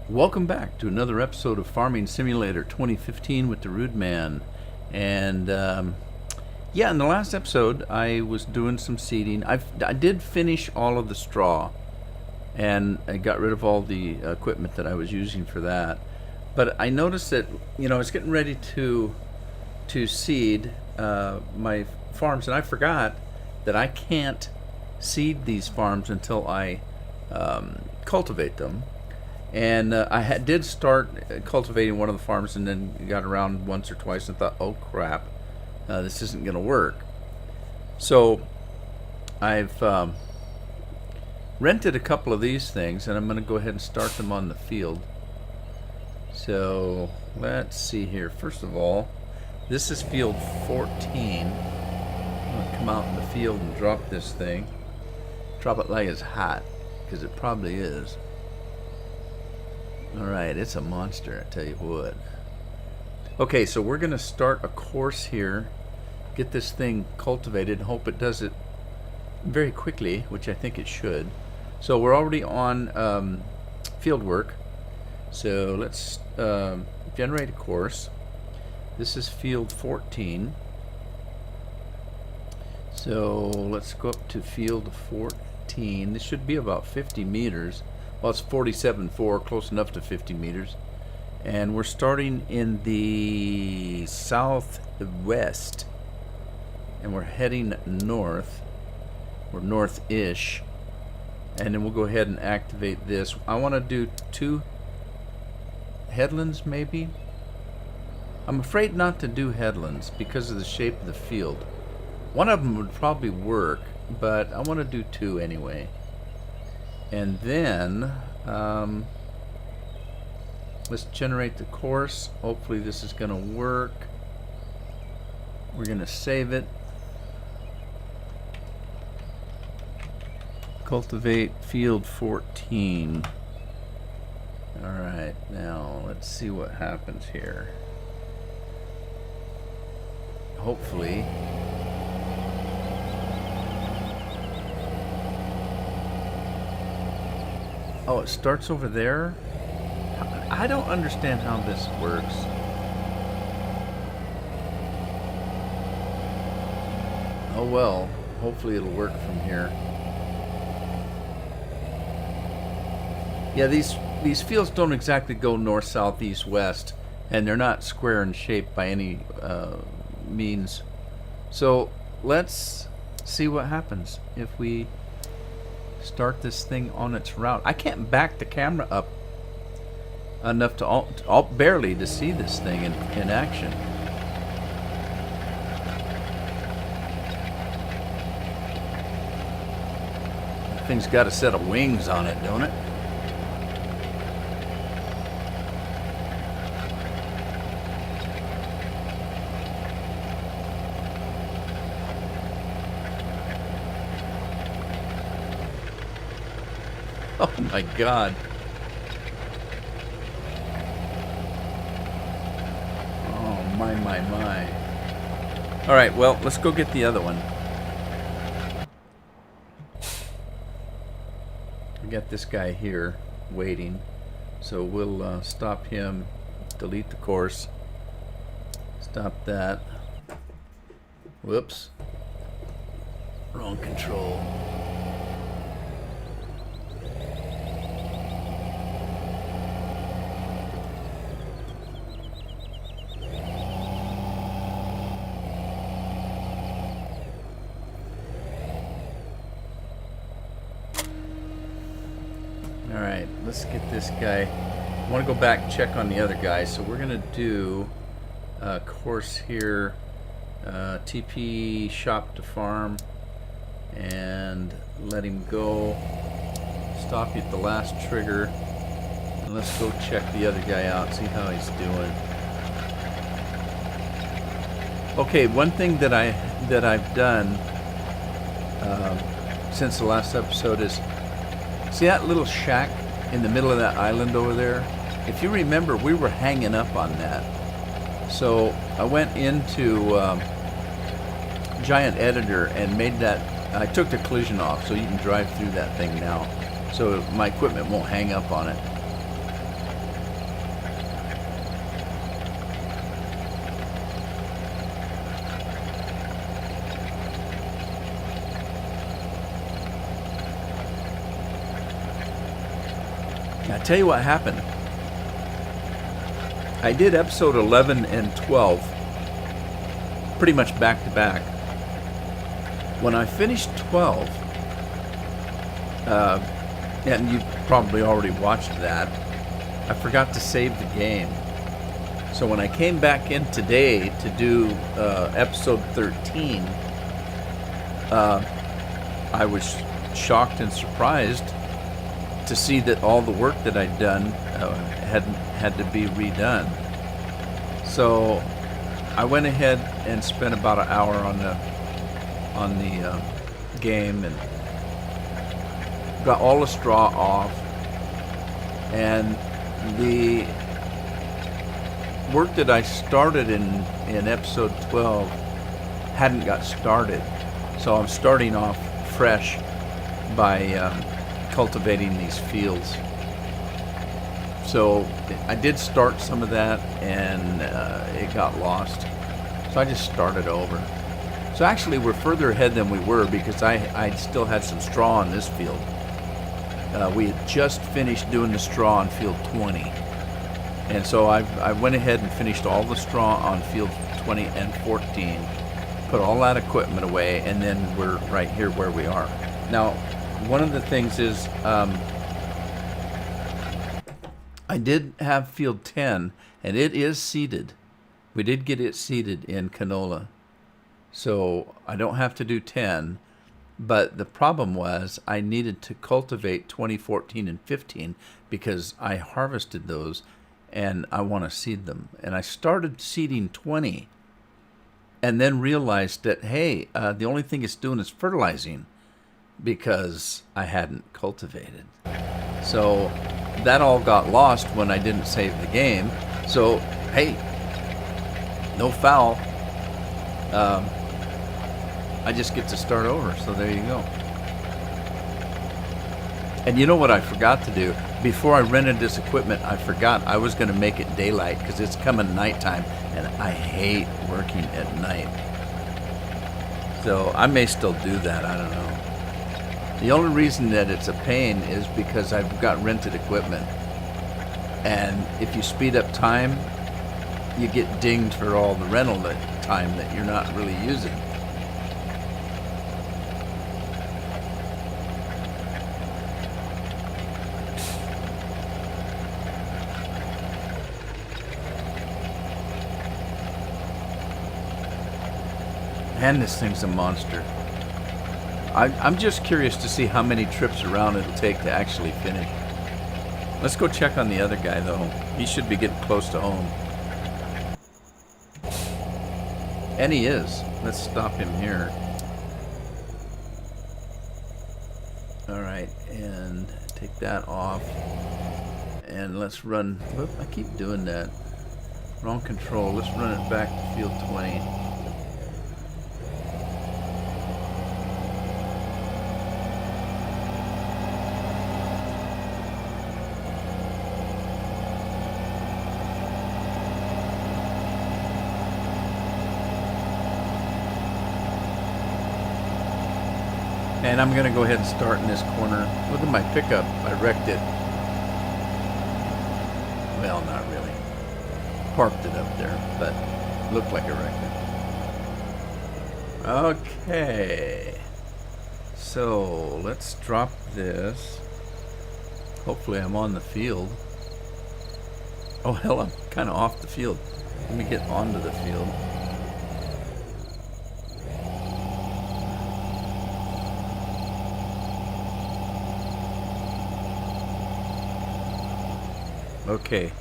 Welcome back to another episode of Farming Simulator 2015 with the Rude Man. And yeah, in the last episode, I was doing some seeding. I did finish all of the straw, and I got rid of all the equipment that I was using for that. But I noticed that I was getting ready to seed my farms, and I forgot that I can't seed these farms until I cultivate them. And I did start cultivating one of the farms, and then got around once or twice and thought, oh crap, this isn't going to work. So I've rented a couple of these things, and I'm going to go ahead and start them on the field. So let's see here. First of all, this is field 14. I'm going to come out in the field and drop this thing. Drop it like it's hot, because it probably is. Alright, it's a monster, I tell you what. Okay, so we're going to start a course here, get this thing cultivated, and hope it does it very quickly, which I think it should. So we're already on field work. So let's generate a course. This is field 14. So let's go up to field 14. This should be about 50 meters. Well, it's 47.4, close enough to 50 meters. And we're starting in the southwest. And we're heading north, or north-ish. And then we'll go ahead and activate this. I want to do 2 headlands, maybe? I'm afraid not to do headlands because of the shape of the field. One of them would probably work, but I want to do 2 anyway. And then let's generate the course. Hopefully this is going to work. We're going to save it. Cultivate field 14. Alright, now let's see what happens here. Hopefully oh, it starts over there? I don't understand how this works. Oh well, hopefully it'll work from here. Yeah, these fields don't exactly go north, south, east, west, and they're not square in shape by any means. So let's see what happens if we start this thing on its route. I can't back the camera up enough to barely to see this thing in action. That thing's got a set of wings on it, don't it? Oh my God. Oh my. Alright, well, let's go get the other one. We got this guy here waiting. So we'll stop him, delete the course. Stop that. Whoops. Wrong control. Alright, let's get this guy. I want to go back and check on the other guys. So we're going to do a course here. TP shop to farm. And let him go. Stop you at the last trigger. And let's go check the other guy out, see how he's doing. Okay, one thing that I've done since the last episode is, see that little shack in the middle of that island over there? If you remember, we were hanging up on that. So I went into Giant Editor and made that. I took the collision off so you can drive through that thing now. So my equipment won't hang up on it. tell you what happened. I did episode 11 and 12 pretty much back to back. When I finished 12, and you probably already watched that, I forgot to save the game. So when I came back in today to do episode 13, I was shocked and surprised to see that all the work that I'd done had to be redone. So I went ahead and spent about an hour on the game and got all the straw off, and the work that I started in episode 12 hadn't got started. So I'm starting off fresh by cultivating these fields. So I did start some of that, and it got lost. So I just started over. So actually we're further ahead than we were, because I still had some straw on this field. We had just finished doing the straw on field 20. And so I went ahead and finished all the straw on field 20 and 14, put all that equipment away, and then we're right here where we are. Now, one of the things is, I did have field 10, and it is seeded. We did get it seeded in canola. So I don't have to do 10, but the problem was I needed to cultivate 20, 14, and 15 because I harvested those and I want to seed them. And I started seeding 20 and then realized that, hey, the only thing it's doing is fertilizing because I hadn't cultivated. So that all got lost when I didn't save the game. So, hey, no foul. I just get to start over, so there you go. And you know what I forgot to do? Before I rented this equipment, I forgot I was going to make it daylight because it's coming nighttime, and I hate working at night. So I may still do that, I don't know. The only reason that it's a pain is because I've got rented equipment. And if you speed up time, you get dinged for all the rental time that you're not really using. Man, this thing's a monster. I'm just curious to see how many trips around it'll take to actually finish. Let's go check on the other guy, though. He should be getting close to home. And he is. Let's stop him here. Alright, and take that off. And let's run... Whoop, I keep doing that. Wrong control. Let's run it back to field 20. And I'm going to go ahead and start in this corner. Look at my pickup. I wrecked it. Well, not really. Parked it up there, but looked like I wrecked it. Okay. So, let's drop this. Hopefully I'm on the field. Oh, hell, I'm kind of off the field. Let me get onto the field. Okay,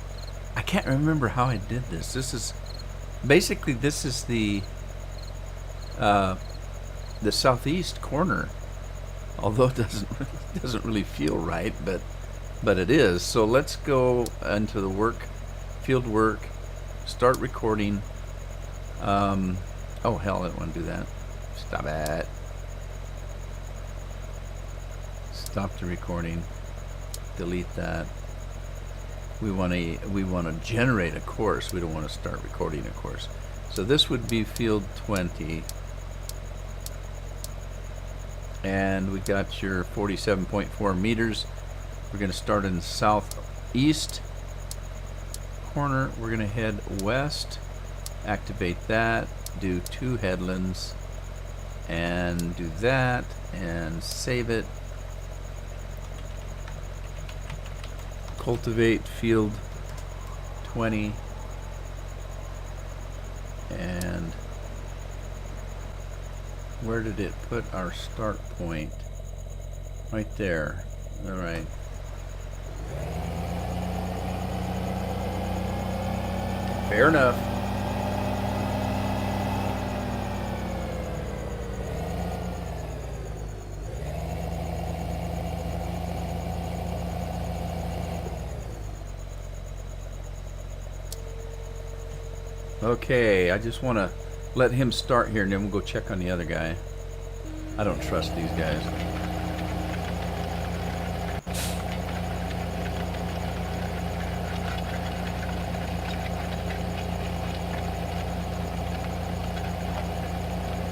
I can't remember how I did this. This is basically the southeast corner, although it doesn't really feel right, but it is. So let's go into the field work, start recording. Oh hell, I don't want to do that. Stop it. Stop the recording. Delete that. We want to generate a course. We don't want to start recording a course. So this would be field 20. And we got your 47.4 meters. We're going to start in east corner. We're going to head west, activate that, do 2 headlands, and do that, and save it. Cultivate field 20, and where did it put our start point? Right there. All right. Fair enough. Okay, I just want to let him start here and then we'll go check on the other guy. I don't trust these guys.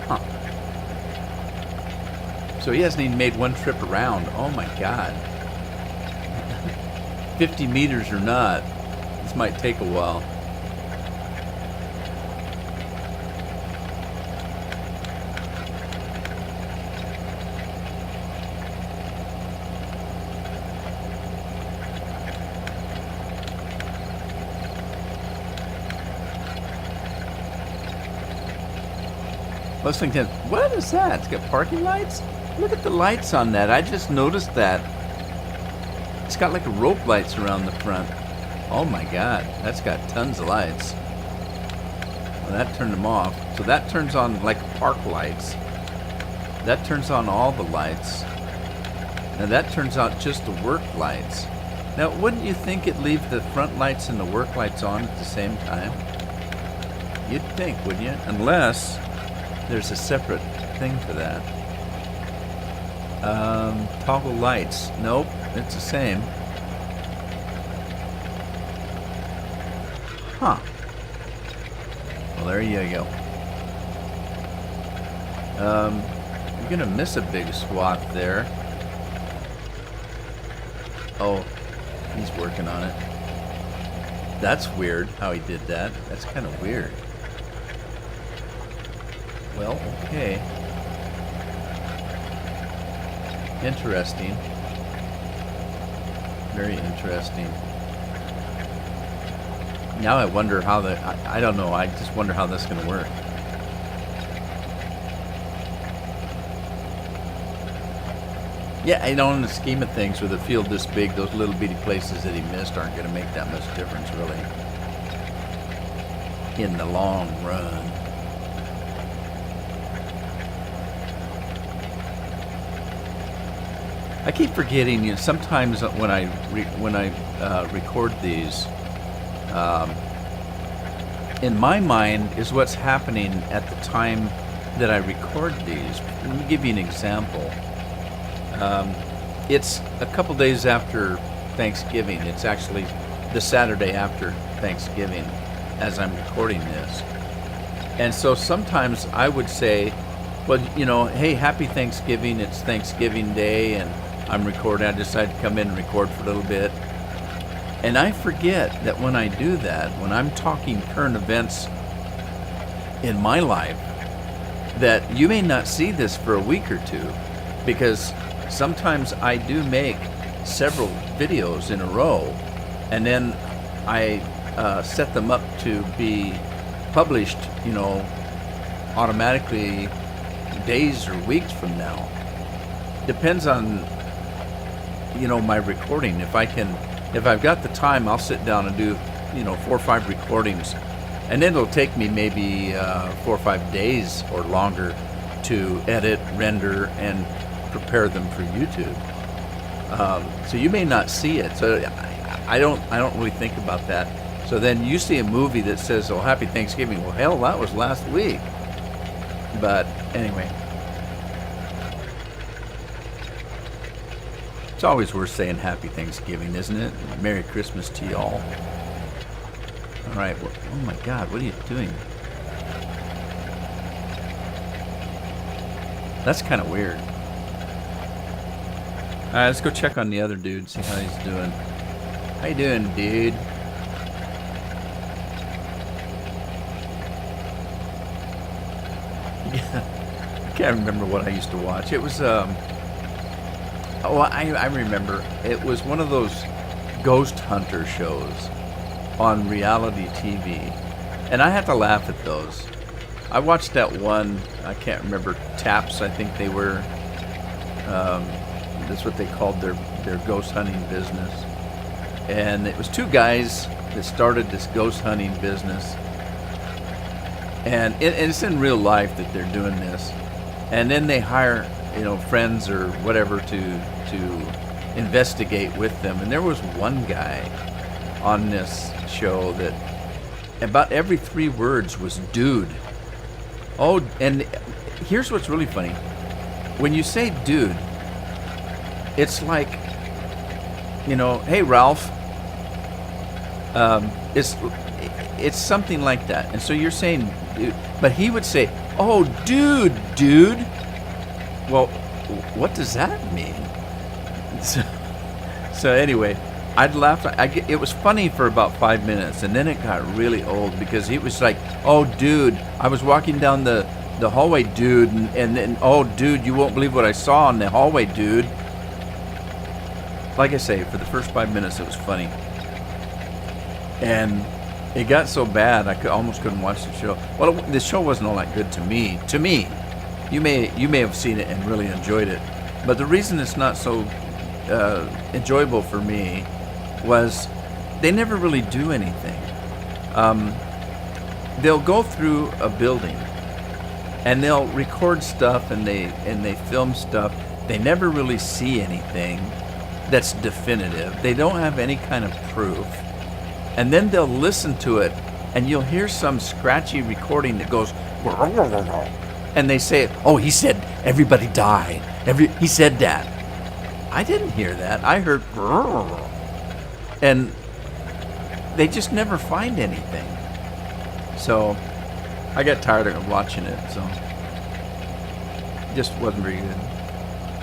Huh. So he hasn't even made one trip around. Oh my God. 50 meters or not, this might take a while. Listening to what is that? It's got parking lights? Look at the lights on that. I just noticed that. It's got like rope lights around the front. Oh my God, that's got tons of lights. Well, that turned them off. So that turns on like park lights. That turns on all the lights. Now that turns out just the work lights. Now wouldn't you think it'd leave the front lights and the work lights on at the same time? You'd think, wouldn't you? Unless there's a separate thing for that. Toggle lights. Nope, it's the same. Huh. Well, there you go. You're gonna miss a big swath there. Oh, he's working on it. That's weird how he did that. That's kind of weird. Well, okay. Interesting. Very interesting. Now I wonder how I don't know, I just wonder how that's going to work. Yeah, I know in the scheme of things with a field this big, those little bitty places that he missed aren't going to make that much difference, really. In the long run. I keep forgetting, you know, sometimes when I record these, in my mind is what's happening at the time that I record these. Let me give you an example. It's a couple days after Thanksgiving. It's actually the Saturday after Thanksgiving as I'm recording this. And so sometimes I would say, well, you know, hey, happy Thanksgiving. It's Thanksgiving Day and I'm recording. I decided to come in and record for a little bit. And I forget that when I do that, when I'm talking current events in my life, that you may not see this for a week or two, because sometimes I do make several videos in a row, and then I set them up to be published, you know, automatically days or weeks from now. Depends on, you know, my recording. If I've got the time, I'll sit down and do, you know, 4 or 5 recordings, and then it'll take me maybe 4 or 5 days or longer to edit, render, and prepare them for YouTube. So you may not see it. So I don't really think about that. So then you see a movie that says, "Oh, Happy Thanksgiving." Well, hell, that was last week. But anyway. It's always worth saying Happy Thanksgiving, isn't it? Merry Christmas to y'all. All right. Well, oh my God, what are you doing? That's kind of weird. All right, let's go check on the other dude, see how he's doing. How you doing, dude? I can't remember what I used to watch. It was I remember. It was one of those ghost hunter shows on reality TV. And I had to laugh at those. I watched that one, I can't remember, Taps, I think they were. That's what they called their ghost hunting business. And it was two guys that started this ghost hunting business. And it's in real life that they're doing this. And then they hire, friends or whatever to investigate with them. And there was one guy on this show that about every 3 words was dude. Oh, and here's what's really funny. When you say dude, it's like, hey, Ralph. It's something like that. And so you're saying dude, but he would say, oh, dude. Well, what does that mean? So anyway, I'd laugh. It was funny for about 5 minutes, and then it got really old because he was like, oh, dude, I was walking down the hallway, dude, and then, oh, dude, you won't believe what I saw in the hallway, dude. Like I say, for the first 5 minutes, it was funny. And it got so bad, I almost couldn't watch the show. Well, the show wasn't all that good to me. To me, you may have seen it and really enjoyed it, but the reason it's not so enjoyable for me was they never really do anything. They'll go through a building and they'll record stuff and they film stuff. They never really see anything that's definitive. They don't have any kind of proof. And then they'll listen to it and you'll hear some scratchy recording that goes, and they say, oh, he said everybody died. He said that. I didn't hear that. I heard, and they just never find anything. So I got tired of watching it. So it just wasn't very good.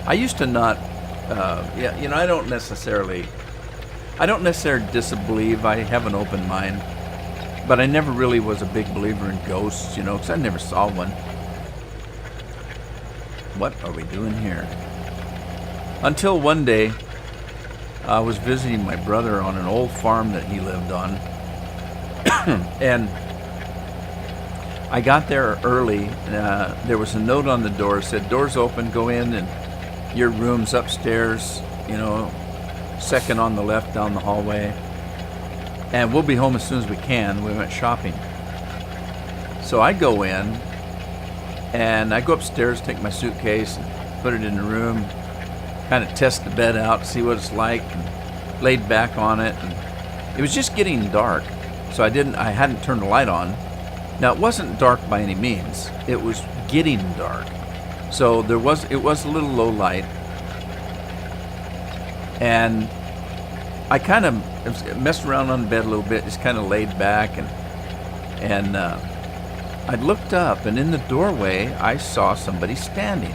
I used to not, I don't necessarily disbelieve. I have an open mind, but I never really was a big believer in ghosts, because I never saw one. What are we doing here? Until one day, I was visiting my brother on an old farm that he lived on. And I got there early. There was a note on the door that said, doors open, go in, and your room's upstairs, second on the left down the hallway. And we'll be home as soon as we can. We went shopping. So I go in, and I go upstairs, take my suitcase, and put it in the room, kind of test the bed out, see what it's like, and laid back on it. And it was just getting dark, so I hadn't turned the light on. Now, it wasn't dark by any means. It was getting dark. So it was a little low light. And I kind of messed around on the bed a little bit, just kind of laid back, and I looked up, and in the doorway, I saw somebody standing.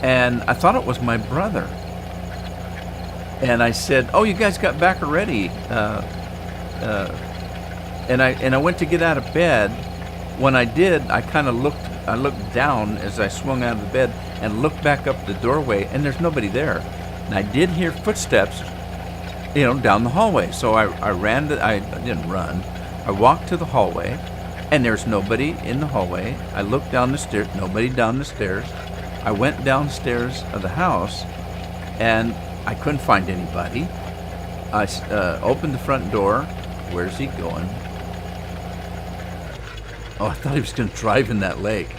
And I thought it was my brother. And I said, oh, you guys got back already. And I went to get out of bed. When I did, I looked down as I swung out of the bed and looked back up the doorway, and there's nobody there. And I did hear footsteps, down the hallway. So I didn't run. I walked to the hallway, and there's nobody in the hallway. I looked down the stairs, nobody down the stairs. I went downstairs of the house, and I couldn't find anybody. I opened the front door. Where's he going? Oh, I thought he was going to drive in that lake.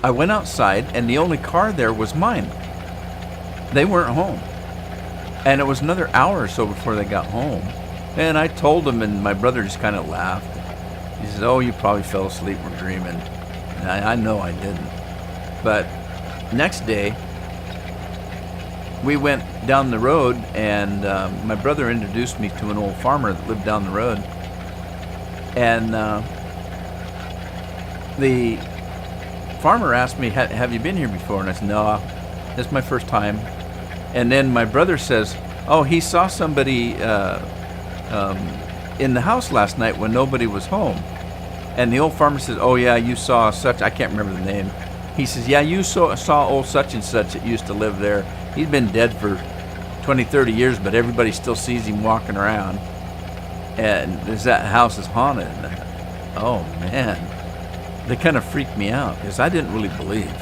I went outside, and the only car there was mine. They weren't home. And it was another hour or so before they got home. And I told them, and my brother just kind of laughed. He said, oh, you probably fell asleep or dreaming. And I know I didn't. But next day, we went down the road, and my brother introduced me to an old farmer that lived down the road. And the farmer asked me, have you been here before? And I said, no, this is my first time. And then my brother says, oh, he saw somebody in the house last night when nobody was home. And the old farmer says, oh yeah, you saw such, I can't remember the name. He says, yeah, you saw old such and such that used to live there. He's been dead for 20, 30 years, but everybody still sees him walking around. And that house is haunted. Oh man, they kind of freaked me out because I didn't really believe.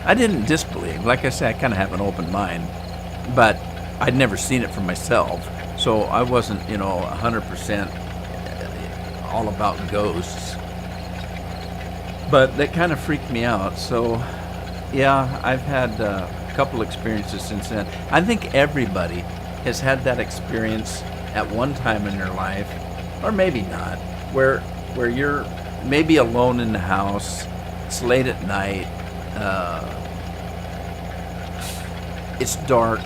I didn't disbelieve. Like I said, I kind of have an open mind, but I'd never seen it for myself. So I wasn't, 100% all about ghosts. But that kind of freaked me out. So, yeah, I've had a couple experiences since then. I think everybody has had that experience at one time in their life, or maybe not, where you're maybe alone in the house, it's late at night, it's dark,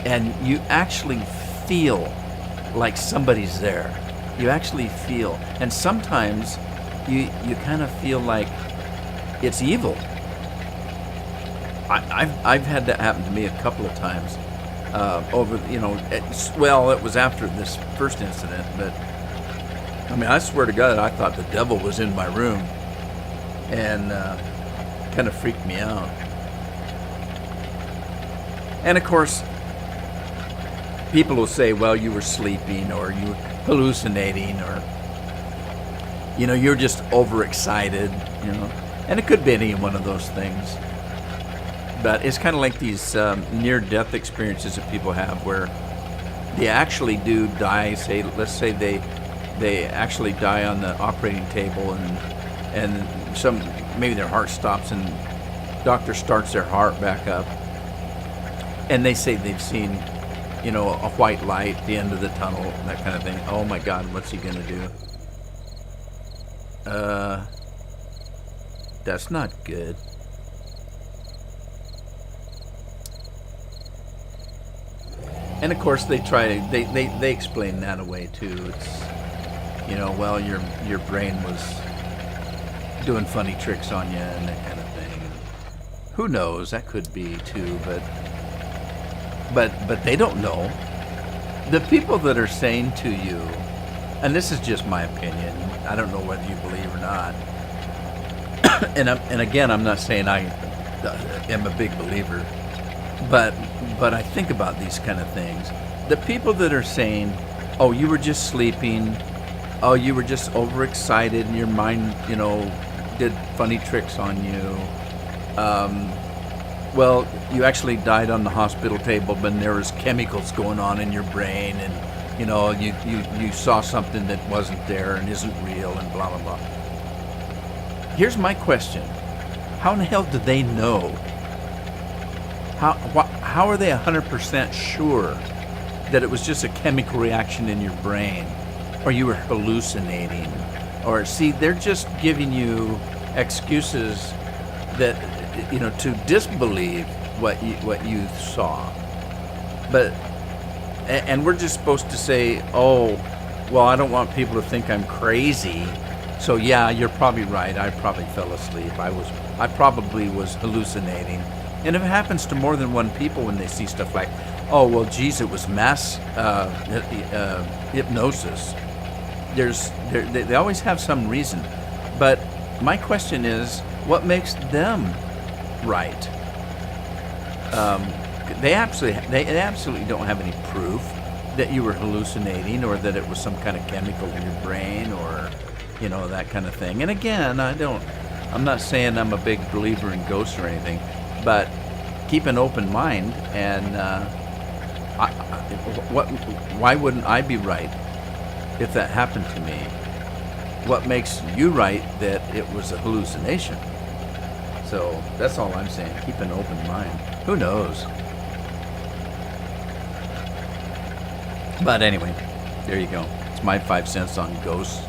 and you actually feel like somebody's there. You actually feel, and sometimes you kind of feel like it's evil. I've had that happen to me a couple of times. It was after this first incident, but I mean, I swear to God, I thought the devil was in my room, and kind of freaked me out. And of course, people will say, well, you were sleeping, or you were hallucinating, or you're just overexcited, and it could be any one of those things. But it's kind of like these near-death experiences that people have where they actually do die. Let's say they actually die on the operating table, and maybe their heart stops, and doctor starts their heart back up, and they say they've seen, a white light at the end of the tunnel, that kind of thing. Oh my God, what's he gonna do? That's not good. And of course they explain that away too. It's, well, your brain was doing funny tricks on you and that kind of thing. Who knows? That could be too, but they don't know. The people that are saying to you, and this is just my opinion, I don't know whether you believe or not. and again, I'm not saying I am a big believer, but I think about these kind of things. The people that are saying, oh, you were just sleeping, oh, you were just overexcited and your mind, did funny tricks on you. Well, you actually died on the hospital table, but there was chemicals going on in your brain, and you saw something that wasn't there and isn't real, and blah blah blah. Here's my question: how in the hell do they know? How are they 100% sure that it was just a chemical reaction in your brain, or you were hallucinating? Or see, they're just giving you excuses that, to disbelieve what you saw. And we're just supposed to say, oh, well, I don't want people to think I'm crazy. So yeah, you're probably right. I probably fell asleep. I probably was hallucinating. And if it happens to more than one people when they see stuff like, oh, well, geez, it was mass hypnosis. They always have some reason. But my question is, what makes them right? They absolutely don't have any proof that you were hallucinating or that it was some kind of chemical in your brain or, that kind of thing. And again, I'm not saying I'm a big believer in ghosts or anything, but keep an open mind, and why wouldn't I be right if that happened to me? What makes you right that it was a hallucination? So that's all I'm saying. Keep an open mind. Who knows? But anyway, there you go. It's my 5 cents on ghosts.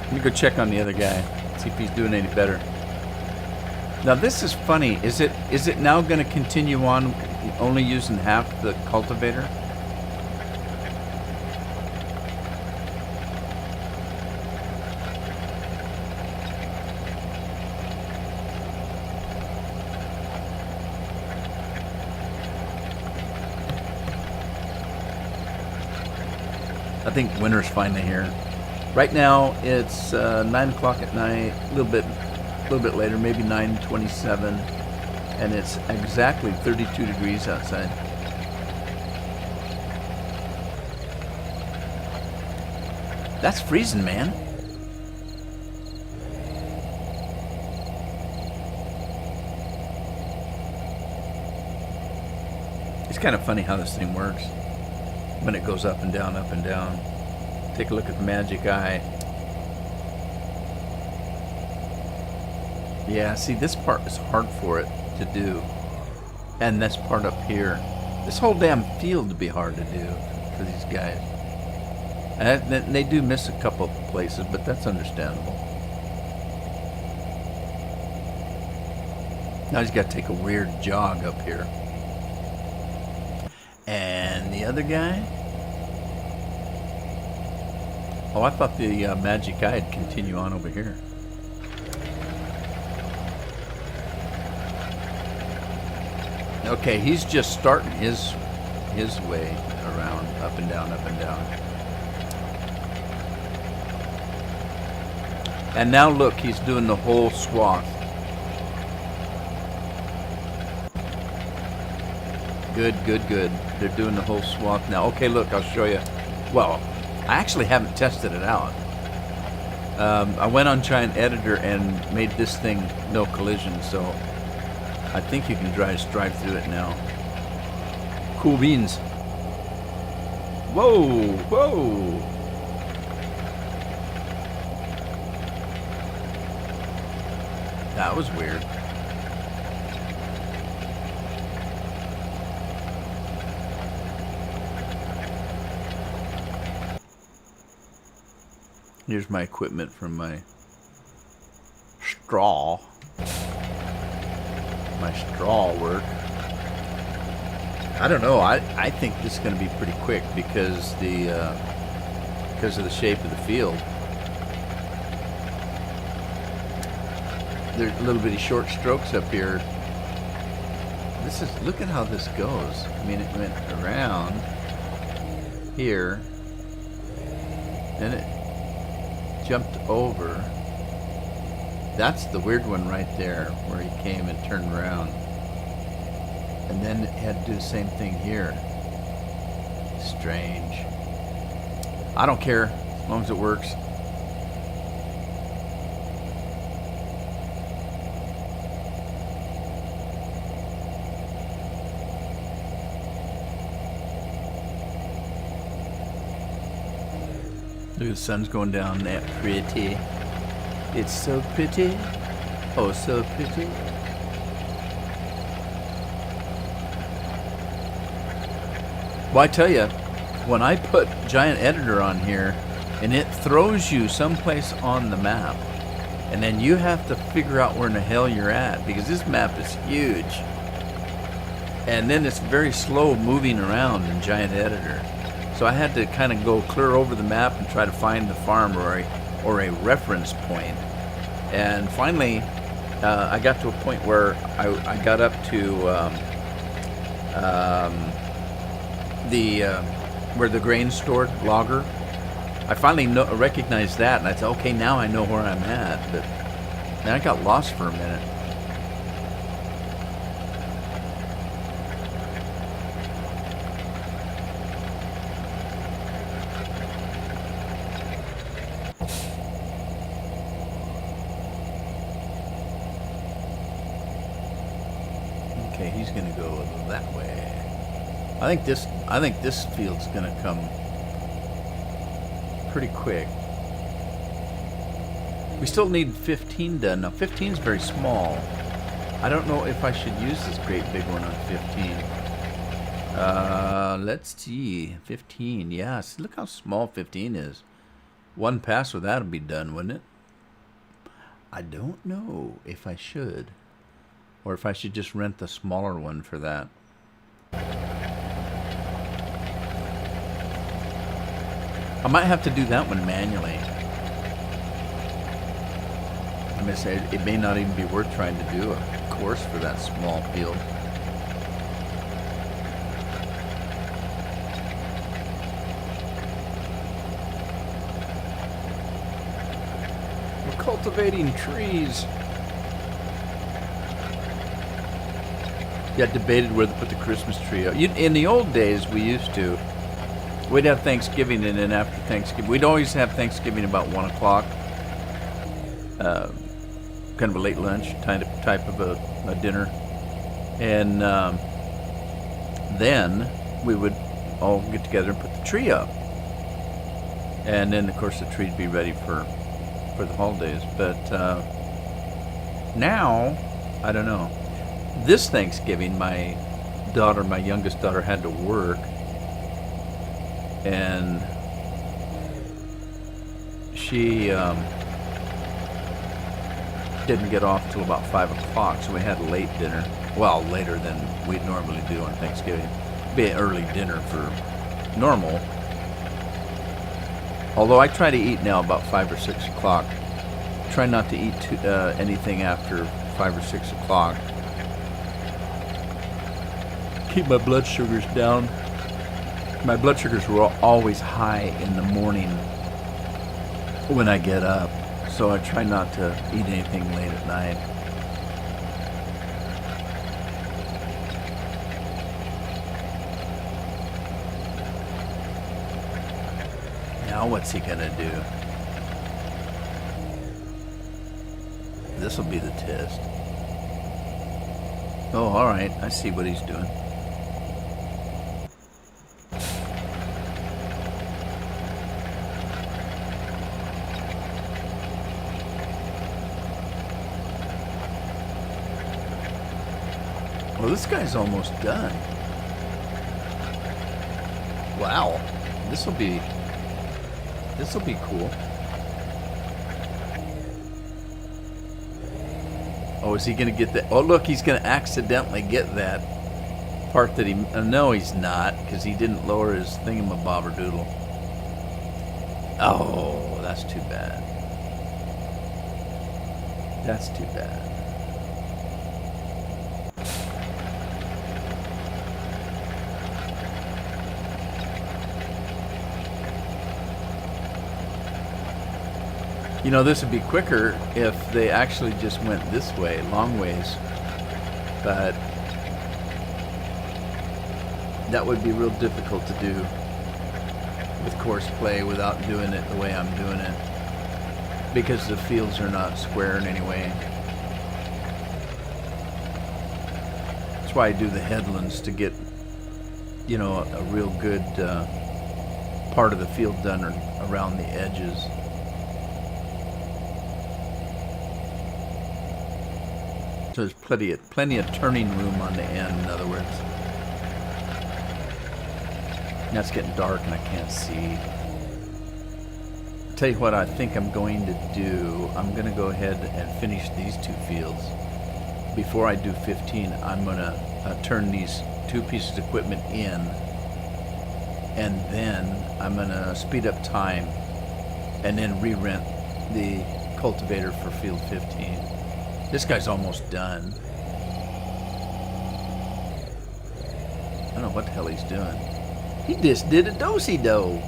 Let me go check on the other guy, see if he's doing any better. Now this is funny. Is it now going to continue on only using half the cultivator? I think winter's finally here. Right now it's 9 o'clock at night, a little bit later, maybe 9:27, and it's exactly 32 degrees outside. That's freezing, man. It's kind of funny how this thing works when it goes up and down, up and down. Take a look at the magic eye. Yeah, see, this part is hard for it to do. And this part up here. This whole damn field would be hard to do for these guys. And they do miss a couple of places, but that's understandable. Now he's got to take a weird jog up here. And the other guy? Oh, I thought the magic eye would continue on over here. Okay, he's just starting his way around, up and down, up and down. And now look, he's doing the whole swath. Good, good, good. They're doing the whole swath now. Okay, look, I'll show you. Well, I actually haven't tested it out. I went on Giant Editor and made this thing no collision, so I think you can drive through it now. Cool beans. Whoa, whoa. That was weird. Here's my equipment from my straw. My straw work. I don't know. I think this is going to be pretty quick because of the shape of the field. There's a little bitty short strokes up here. Look at how this goes. I mean, it went around here, then it jumped over. That's the weird one right there, where he came and turned around. And then it had to do the same thing here. Strange. I don't care, as long as it works. Look, the sun's going down that pretty. It's so pretty. Oh, so pretty. Well, I tell you, when I put Giant Editor on here, and it throws you someplace on the map, and then you have to figure out where in the hell you're at, because this map is huge. And then it's very slow moving around in Giant Editor. So I had to kind of go clear over the map and try to find the farm or a reference point. And finally, I got to a point where I got up to where the grain's stored, logger. I finally recognized that, and I said, okay, now I know where I'm at. But then I got lost for a minute. Okay, he's going to go that way. I think this field's going to come pretty quick. We still need 15 done. Now 15 is very small. I don't know if I should use this great big one on 15. Let's see. 15. Yeah, see, look how small 15 is. One pass with that would be done, wouldn't it? I don't know if I should. Or if I should just rent the smaller one for that. I might have to do that one manually. I may say it may not even be worth trying to do a course for that small field. cultivating trees. Got debated where to put the Christmas tree up. In the old days, we'd have Thanksgiving, and then after Thanksgiving, we'd always have Thanksgiving about 1 o'clock. Kind of a late lunch, type of a dinner. And then we would all get together and put the tree up. And then, of course, the tree'd be ready for the holidays. But now, I don't know. This Thanksgiving, my youngest daughter, had to work, and she didn't get off till about 5 o'clock, so we had a late dinner. Well, later than we'd normally do on Thanksgiving. Be an early dinner for normal. Although I try to eat now about 5 or 6 o'clock. Try not to eat anything after 5 or 6 o'clock. Keep my blood sugars down. My blood sugars were always high in the morning when I get up, so I try not to eat anything late at night. Now what's he gonna do? This'll be the test. Oh, alright, I see what he's doing. Well, this guy's almost done. Wow, this'll be cool. Oh, is he gonna get that? Oh, look, he's gonna accidentally get that part that he. No, he's not, because he didn't lower his thingamabobberdoodle. Oh, that's too bad. That's too bad. You know, this would be quicker if they actually just went this way, long ways. But that would be real difficult to do with course play without doing it the way I'm doing it, because the fields are not square in any way. That's why I do the headlands, to get, you know, a real good part of the field done around the edges. So there's plenty of turning room on the end, in other words. Now it's getting dark and I can't see. I'll tell you what I think I'm going to do. I'm going to go ahead and finish these 2 fields. Before I do 15, I'm going to turn these 2 pieces of equipment in, and then I'm going to speed up time and then re-rent the cultivator for field 15. This guy's almost done. I don't know what the hell he's doing. He just did a do-si-do.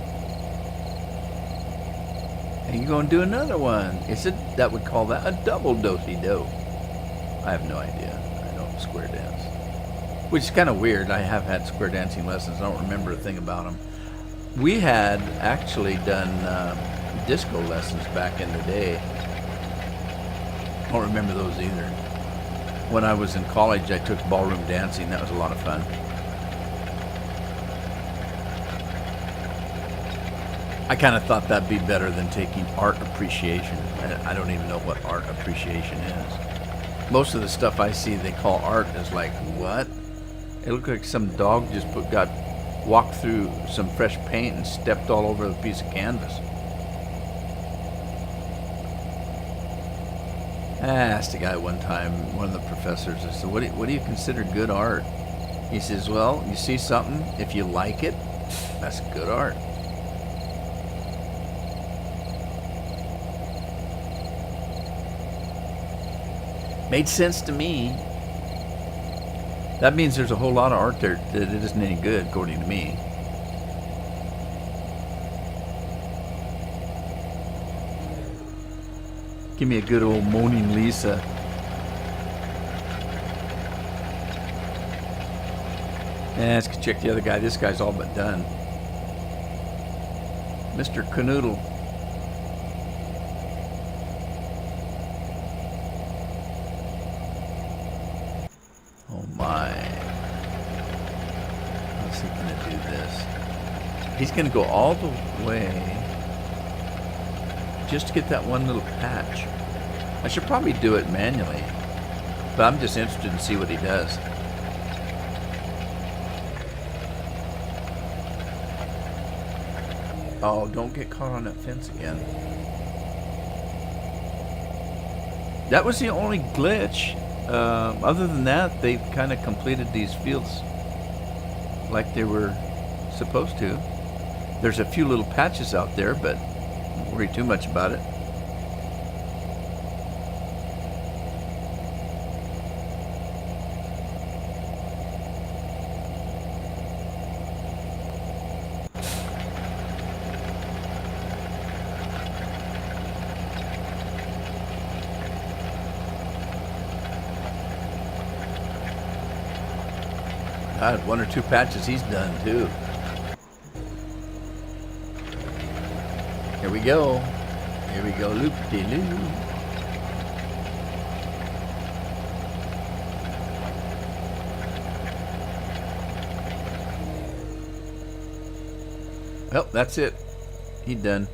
And you're going to do another one. That would call that a double do-si-do. I have no idea. I don't square dance. Which is kind of weird. I have had square dancing lessons. I don't remember a thing about them. We had actually done disco lessons back in the day. I don't remember those either. When I was in college, I took ballroom dancing. That was a lot of fun. I kind of thought that'd be better than taking art appreciation. I don't even know what art appreciation is. Most of the stuff I see they call art is like, what? It looked like some dog just walked through some fresh paint and stepped all over a piece of canvas. I asked a guy one time, one of the professors, I said, what do you consider good art? He says, well, you see something, if you like it, that's good art. Made sense to me. That means there's a whole lot of art there that it isn't any good, according to me. Give me a good old moaning Lisa. Yeah, let's check the other guy. This guy's all but done. Mr. Canoodle. Oh my. How's he gonna do this? He's gonna go all the way just to get that one little patch. I should probably do it manually, but I'm just interested in see what he does. Oh, don't get caught on that fence again. That was the only glitch. Other than that, they've kind of completed these fields like they were supposed to. There's a few little patches out there, but don't worry too much about it. God, one or two patches he's done too. Here we go. Here we go, loop-de-loo. Well, that's it. He's done.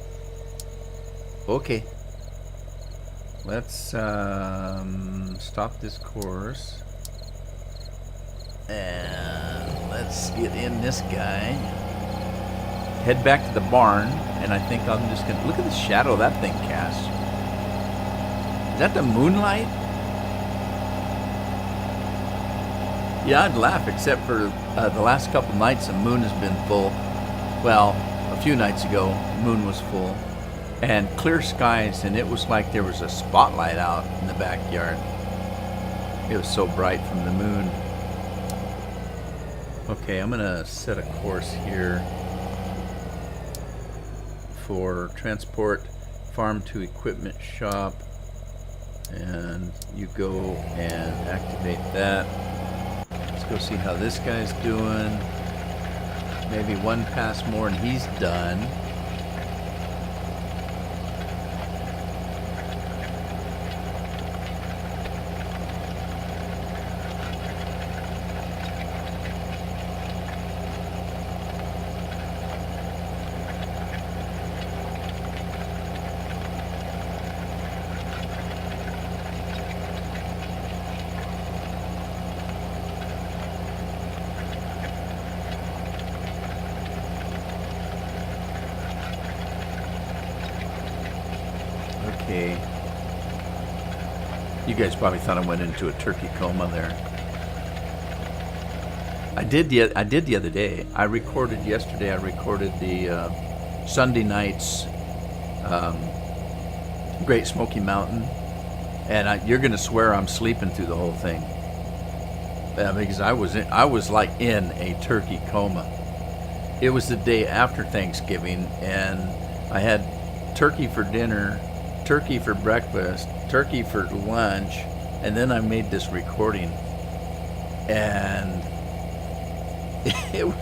Okay. Let's stop this course. And let's get in this guy. Head back to the barn, and I think I'm just gonna look at the shadow that thing casts. Is that the moonlight? Yeah, I'd laugh, except for the last couple nights the moon has been full. Well, a few nights ago, the moon was full. And clear skies, and it was like there was a spotlight out in the backyard. It was so bright from the moon. Okay, I'm gonna set a course here for transport farm to equipment shop, and you go and activate that. Let's go see how this guy's doing. Maybe one pass more and he's done. Okay. You guys probably thought I went into a turkey coma there. I did the other day. I recorded yesterday. I recorded the Sunday night's Great Smoky Mountain, and you're gonna swear I'm sleeping through the whole thing because I was like in a turkey coma. It was the day after Thanksgiving, and I had turkey for dinner, turkey for breakfast, turkey for lunch, and then I made this recording, and it was,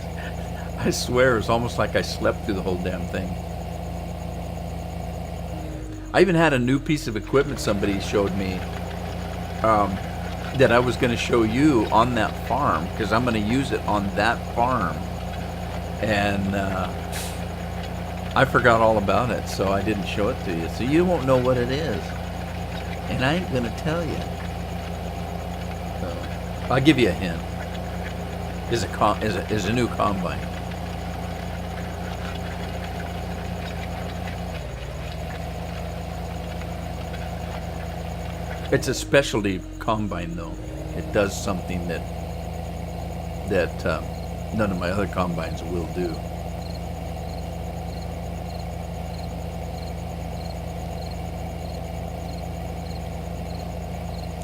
I swear, it was almost like I slept through the whole damn thing. I even had a new piece of equipment somebody showed me that I was going to show you on that farm, because I'm going to use it on that farm, and I forgot all about it, so I didn't show it to you. So you won't know what it is, and I ain't going to tell you. So I'll give you a hint. Is a new combine. It's a specialty combine, though. It does something that none of my other combines will do.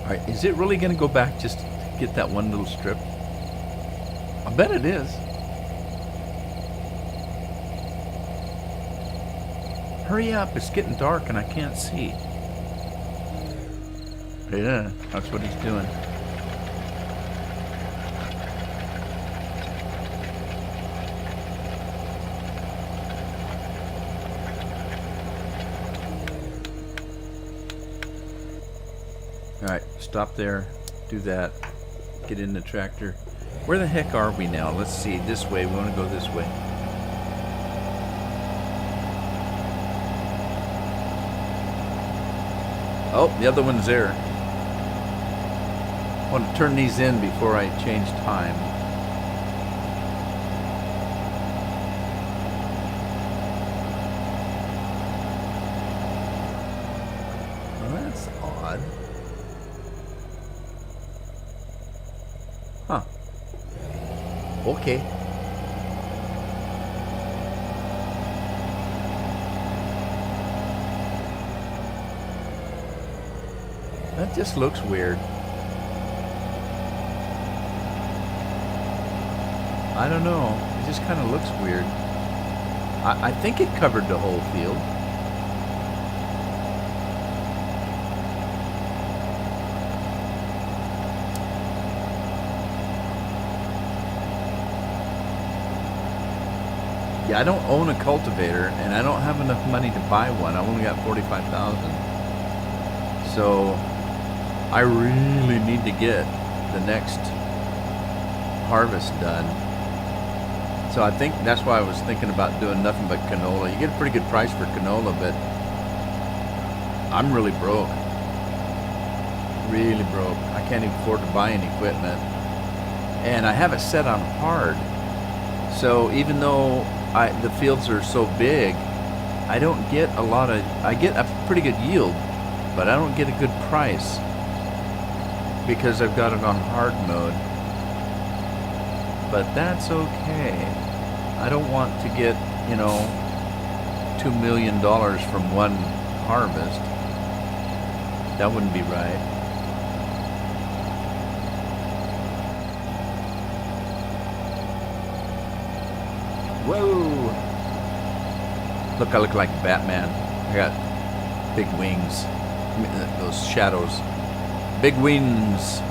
All right, is it really going to go back just to get that one little strip? I bet it is. Hurry up, it's getting dark and I can't see. Yeah, that's what he's doing. All right, stop there. Do that. Get in the tractor. Where the heck are we now? Let's see. This way. We want to go this way. Oh, the other one's there. I want to turn these in before I change time. Well, that's odd. Huh. Okay. That just looks weird. I don't know. It just kind of looks weird. I think it covered the whole field. Yeah, I don't own a cultivator, and I don't have enough money to buy one. I've only got $45,000. So I really need to get the next harvest done. So I think that's why I was thinking about doing nothing but canola. You get a pretty good price for canola, but I'm really broke. Really broke. I can't even afford to buy any equipment. And I have it set on hard. So even though the fields are so big, I don't get a lot of, I get a pretty good yield, but I don't get a good price because I've got it on hard mode. But that's okay. I don't want to get, you know, $2 million from one harvest. That wouldn't be right. Whoa! Look, I look like Batman. I got big wings. Those shadows. Big wings.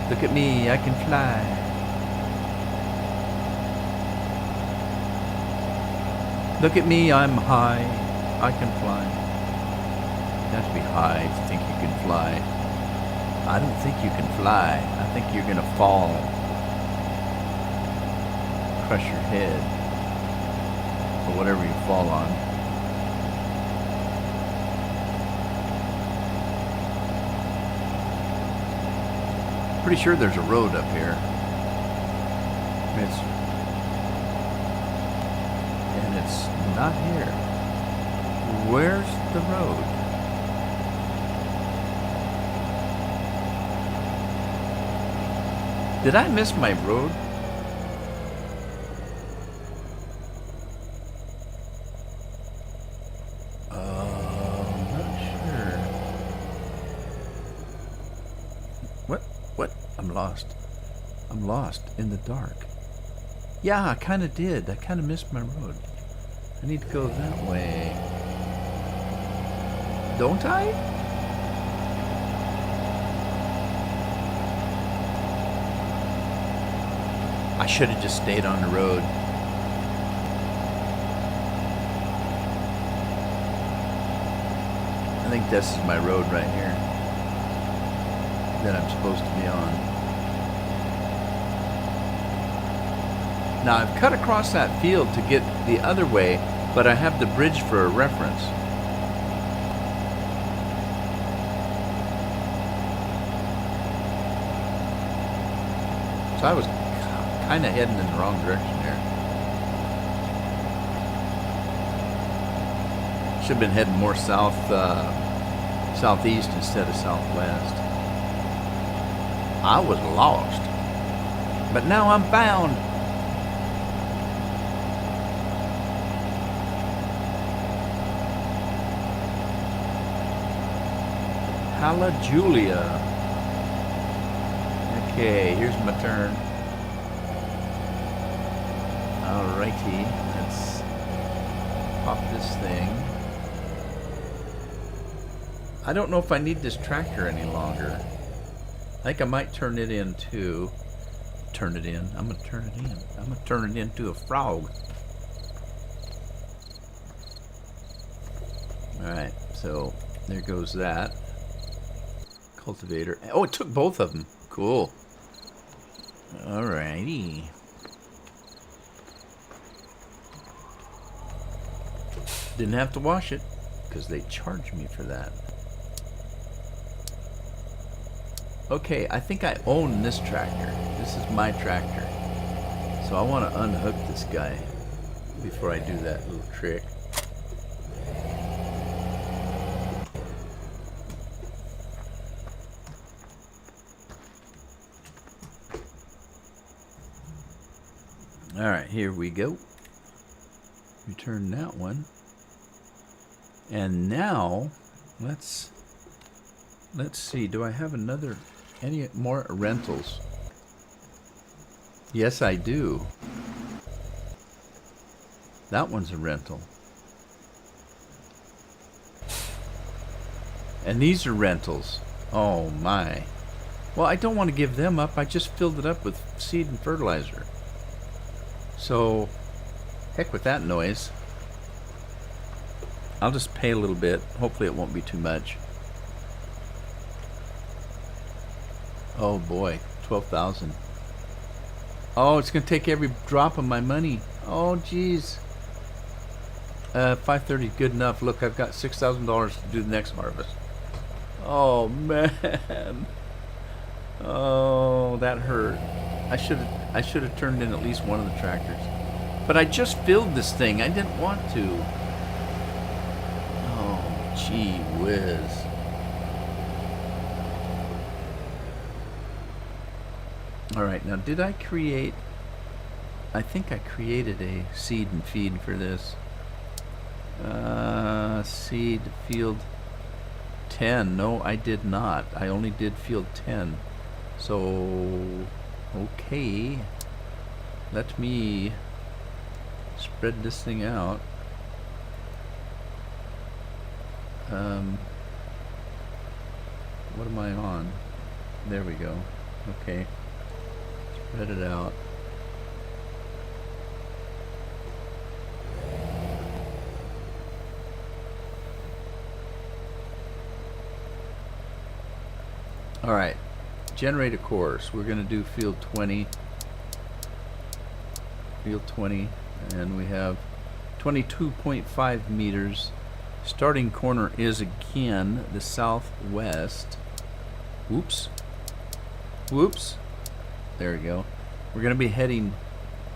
Look at me, I can fly. Look at me, I'm high. I can fly. You have to be high to think you can fly. I don't think you can fly. I think you're gonna fall. Crush your head. Or whatever you fall on. Pretty sure there's a road up here. And it's not here. Where's the road? Did I miss my road? I'm not sure. What? I'm lost. I'm lost in the dark. Yeah, I kind of did. I kind of missed my road. I need to go that way. Don't I? I should have just stayed on the road. I think this is my road right here that I'm supposed to be on. Now I've cut across that field to get the other way, but I have the bridge for a reference. So I was kind of heading in the wrong direction here. Should have been heading more south, southeast instead of southwest. I was lost, but now I'm found. Hala Julia. Okay, here's my turn. Alrighty, let's pop this thing. I don't know if I need this tractor any longer. I think I might turn it into... Turn it in. I'm going to turn it in. I'm going to turn it into a frog. Alright, so there goes that. Cultivator. Oh, it took both of them. Cool. Alrighty. Didn't have to wash it because they charged me for that. Okay, I think I own this tractor. This is my tractor. So I want to unhook this guy before I do that little trick. Alright, here we go. Return that one. And now, let's see, do I have any more rentals? Yes, I do. That one's a rental. And these are rentals. Oh my. Well, I don't want to give them up. I just filled it up with seed and fertilizer. So, heck with that noise. I'll just pay a little bit. Hopefully it won't be too much. Oh boy, 12,000. Oh, it's going to take every drop of my money. Oh, geez. 530, good enough. Look, I've got $6,000 to do the next harvest. Oh, man. Oh, that hurt. I should have turned in at least one of the tractors. But I just filled this thing. I didn't want to. Oh, gee whiz. Alright, now did I create... I think I created a seed and feed for this. Seed field 10. No, I did not. I only did field 10. So, okay. Let me spread this thing out. What am I on? There we go. Okay. Spread it out. Alright, generate a course. We're going to do field 20. Field 20, and we have 22.5 meters. Starting corner is again the southwest. Whoops. Whoops. There we go. We're going to be heading...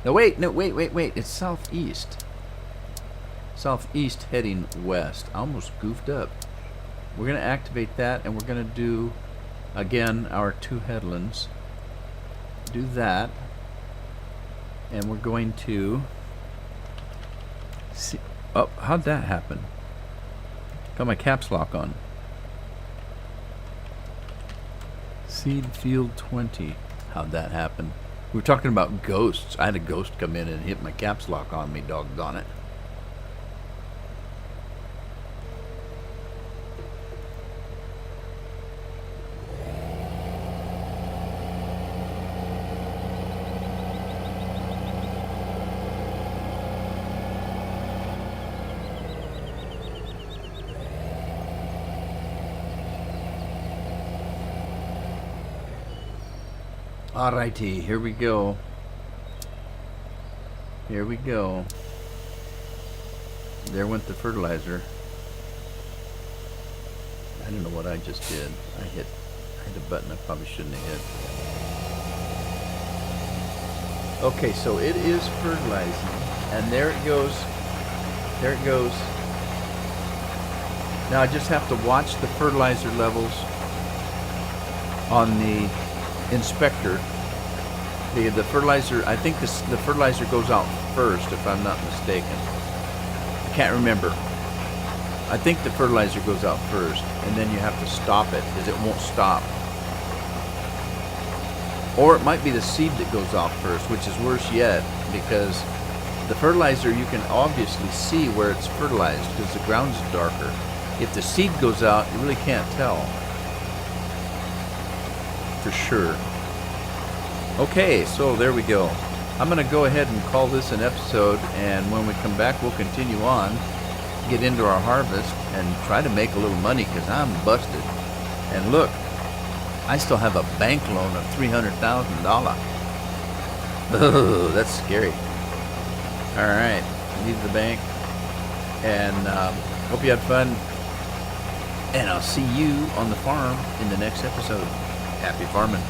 No, wait. It's southeast. Southeast heading west. I almost goofed up. We're going to activate that, and we're going to do... Again, our 2 headlands. Do that. And we're going to see. Oh, how'd that happen? Got my caps lock on. Seed field 20. How'd that happen? We were talking about ghosts. I had a ghost come in and hit my caps lock on me, doggone it. Alrighty, here we go. Here we go. There went the fertilizer. I don't know what I just did. I hit a button I probably shouldn't have hit. Okay, so it is fertilizing, and there it goes. There it goes. Now I just have to watch the fertilizer levels on the inspector. The fertilizer, I think the fertilizer goes out first, if I'm not mistaken. I can't remember. I think the fertilizer goes out first, and then you have to stop it, because it won't stop. Or it might be the seed that goes off first, which is worse yet, because the fertilizer, you can obviously see where it's fertilized, because the ground is darker. If the seed goes out, you really can't tell for sure. Okay, so there we go. I'm going to go ahead and call this an episode, and when we come back, we'll continue on, get into our harvest, and try to make a little money because I'm busted. And look, I still have a bank loan of $300,000. Oh, that's scary. All right, leave the bank, and hope you had fun. And I'll see you on the farm in the next episode. Happy farming.